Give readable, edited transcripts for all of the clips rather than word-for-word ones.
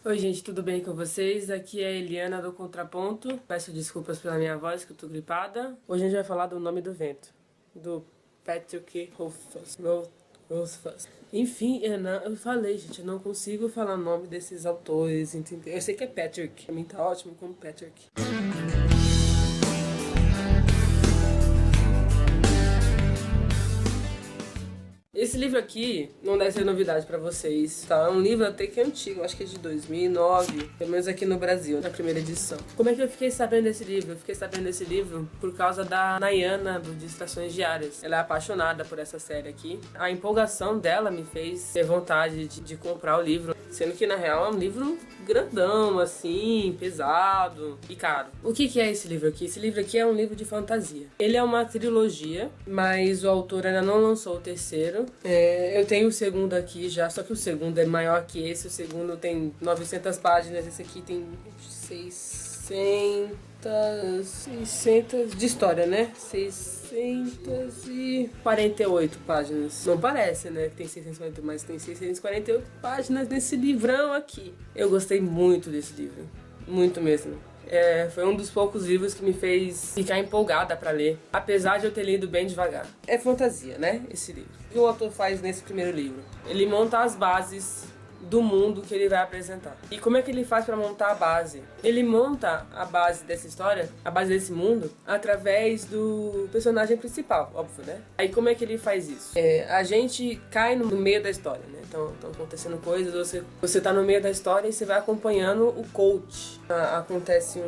Oi gente, tudo bem com vocês? Aqui é a Eliana do Contraponto. Peço desculpas pela minha voz, que eu tô gripada. Hoje a gente vai falar do Nome do Vento, do Patrick Rothfuss. Enfim, eu falei, gente, eu não consigo falar o nome desses autores, entendeu? Eu sei que é Patrick, pra mim tá ótimo como Patrick. Esse livro aqui não deve ser novidade pra vocês, tá? É um livro até que antigo, acho que é de 2009, pelo menos aqui no Brasil, na primeira edição. Como é que eu fiquei sabendo desse livro? Eu fiquei sabendo desse livro por causa da Nayana, do Distrações Diárias. Ela é apaixonada por essa série aqui. A empolgação dela me fez ter vontade de comprar o livro, sendo que na real é um livro grandão, assim, pesado e caro. O que é esse livro aqui? Esse livro aqui é um livro de fantasia. Ele é uma trilogia, mas o autor ainda não lançou o terceiro. Eu tenho o segundo aqui já, só que o segundo é maior que esse. O segundo tem 900 páginas, esse aqui tem 600 de história, né? 648 páginas. Não parece, né? Que tem 640, mas tem 648 páginas nesse livrão aqui. Eu gostei muito desse livro. Muito mesmo. Foi um dos poucos livros que me fez ficar empolgada pra ler, apesar de eu ter lido bem devagar. É fantasia, né? Esse livro. O que o autor faz nesse primeiro livro? Ele monta as bases do mundo que ele vai apresentar. E como é que ele faz para montar a base? Ele monta a base dessa história, a base desse mundo, através do personagem principal, óbvio, né? Aí como é que ele faz isso? A gente cai no meio da história, né? Então estão acontecendo coisas, você tá no meio da história e você vai acompanhando o coach. Acontece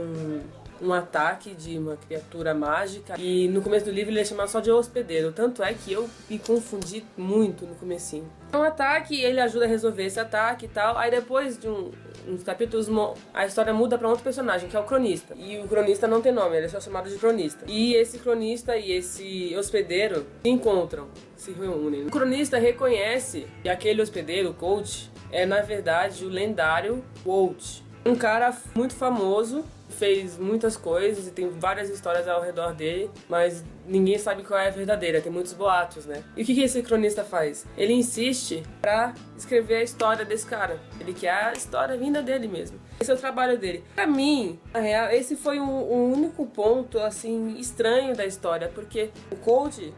um ataque de uma criatura mágica e no começo do livro ele é chamado só de hospedeiro, tanto é que eu me confundi muito no comecinho. É um ataque, ele ajuda a resolver esse ataque e tal, aí depois de uns capítulos a história muda pra outro personagem, que é o cronista, e o cronista não tem nome, ele é só chamado de cronista, e esse cronista e esse hospedeiro se encontram, se reúnem. O cronista reconhece que aquele hospedeiro, o coach, é na verdade o lendário Walt, um cara muito famoso, fez muitas coisas e tem várias histórias ao redor dele, mas ninguém sabe qual é a verdadeira, tem muitos boatos, né? E o que esse cronista faz? Ele insiste pra escrever a história desse cara. Ele quer a história vinda dele mesmo. Esse é o trabalho dele. Pra mim, na real, esse foi o único ponto, assim, estranho da história, porque o coach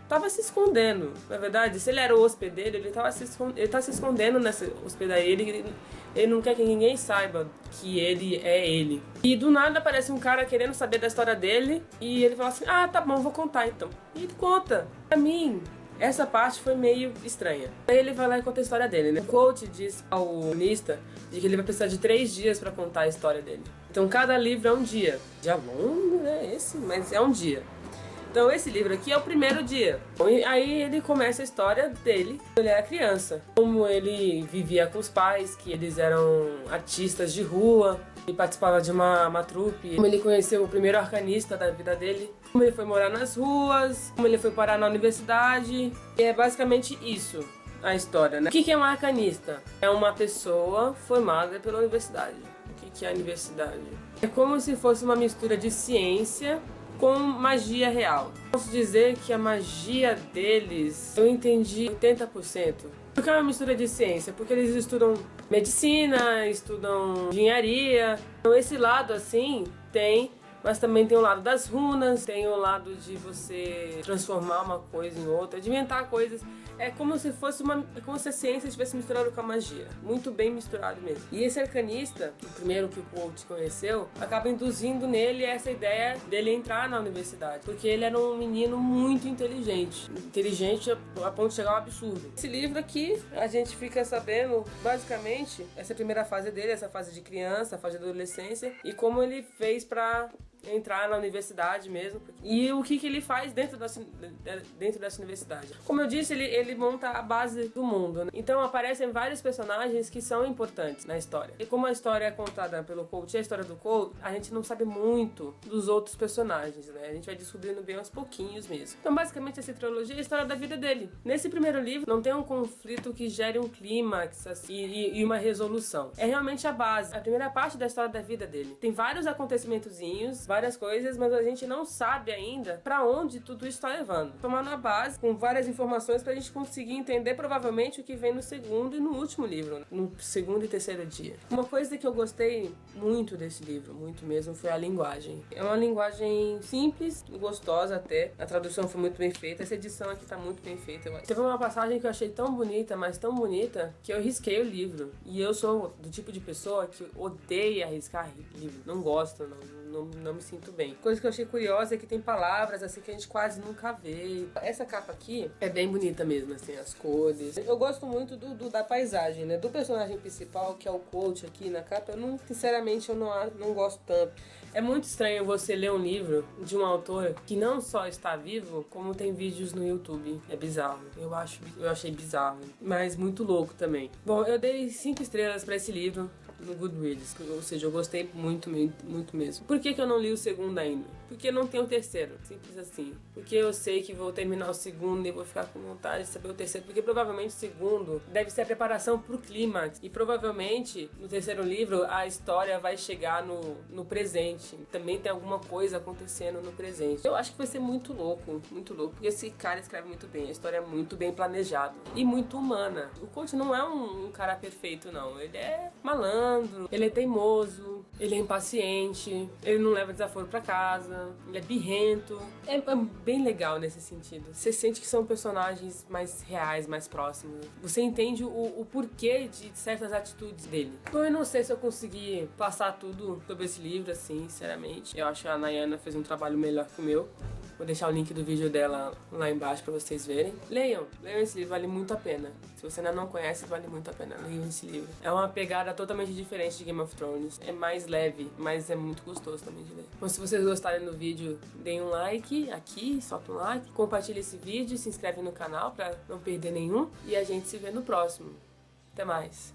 tava se escondendo, na verdade. Se ele era o hospedeiro, ele tá se escondendo nessa hospedaria. Ele não quer que ninguém saiba que ele é ele. E do nada aparece um cara querendo saber da história dele e ele fala assim: ah, tá bom, vou contar então. E ele conta. Pra mim, essa parte foi meio estranha. Aí ele vai lá e conta a história dele, né? O coach diz ao cronista de que ele vai precisar de 3 dias pra contar a história dele. Então cada livro é um dia. Dia longo, né? Esse, mas é um dia. Então esse livro aqui é o primeiro dia. E aí ele começa a história dele quando ele era criança. Como ele vivia com os pais, que eles eram artistas de rua, e participava de uma trupe. Como ele conheceu o primeiro arcanista da vida dele. Como ele foi morar nas ruas, como ele foi parar na universidade. E é basicamente isso a história, né? O que é um arcanista? É uma pessoa formada pela universidade. O que é a universidade? É como se fosse uma mistura de ciência com magia real. Posso dizer que a magia deles, eu entendi 80%. Porque é uma mistura de ciência, porque eles estudam medicina, estudam engenharia. Então esse lado assim tem, mas também tem o lado das runas, tem o lado de você transformar uma coisa em outra, de inventar coisas. É como se a ciência estivesse misturada com a magia. Muito bem misturado mesmo. E esse arcanista, o primeiro que o Walt conheceu, acaba induzindo nele essa ideia dele entrar na universidade. Porque ele era um menino muito inteligente. Inteligente a ponto de chegar ao absurdo. Esse livro aqui, a gente fica sabendo, basicamente, essa primeira fase dele, essa fase de criança, a fase de adolescência, e como ele fez pra entrar na universidade mesmo. E o que ele faz dentro dessa universidade. Como eu disse, ele monta a base do mundo, né? Então aparecem vários personagens que são importantes na história. E como a história é contada pelo coach e a história do coach, a gente não sabe muito dos outros personagens, né? A gente vai descobrindo bem aos pouquinhos mesmo. Então basicamente essa trilogia é a história da vida dele. Nesse primeiro livro não tem um conflito que gere um clímax assim, e uma resolução. É realmente a base, a primeira parte da história da vida dele. Tem vários acontecimentozinhos, várias coisas, mas a gente não sabe ainda pra onde tudo isso tá levando. Tomar na base, com várias informações pra gente conseguir entender provavelmente o que vem no segundo e no último livro, no segundo e terceiro dia. Uma coisa que eu gostei muito desse livro, muito mesmo, foi a linguagem. É uma linguagem simples, gostosa até. A tradução foi muito bem feita, essa edição aqui tá muito bem feita. Teve uma passagem que eu achei tão bonita, mas tão bonita, que eu risquei o livro. E eu sou do tipo de pessoa que odeia riscar livro. Não gosto, não me sinto bem. Coisa que eu achei curiosa é que tem palavras assim que a gente quase nunca vê. Essa capa aqui é bem bonita mesmo, assim, as cores. Eu gosto muito da paisagem, né? Do personagem principal, que é o coach aqui na capa, sinceramente, eu não gosto tanto. É muito estranho você ler um livro de um autor que não só está vivo, como tem vídeos no YouTube. É bizarro. Eu achei bizarro. Mas muito louco também. Bom, eu dei 5 estrelas pra esse livro no Goodreads, ou seja, eu gostei muito mesmo. Por que eu não li o segundo ainda? Porque não tem o terceiro, simples assim. Porque eu sei que vou terminar o segundo e vou ficar com vontade de saber o terceiro, porque provavelmente o segundo deve ser a preparação pro clímax, e provavelmente no terceiro livro a história vai chegar no presente, também tem alguma coisa acontecendo no presente. Eu acho que vai ser muito louco, porque esse cara escreve muito bem, a história é muito bem planejada e muito humana. O coach não é um cara perfeito, não, ele é malandro, ele é teimoso, ele é impaciente, ele não leva desaforo pra casa, ele é birrento. É bem legal nesse sentido. Você sente que são personagens mais reais, mais próximos. Você entende o porquê de certas atitudes dele. Então eu não sei se eu consegui passar tudo sobre esse livro, assim, sinceramente. Eu acho que a Nayana fez um trabalho melhor que o meu. Vou deixar o link do vídeo dela lá embaixo pra vocês verem. Leiam esse livro, vale muito a pena. Se você ainda não conhece, vale muito a pena. Leiam esse livro. É uma pegada totalmente diferente de Game of Thrones. É mais leve, mas é muito gostoso também de ler. Então, se vocês gostarem do vídeo, deem um like aqui, solta um like, compartilhe esse vídeo, se inscreve no canal pra não perder nenhum. E a gente se vê no próximo. Até mais!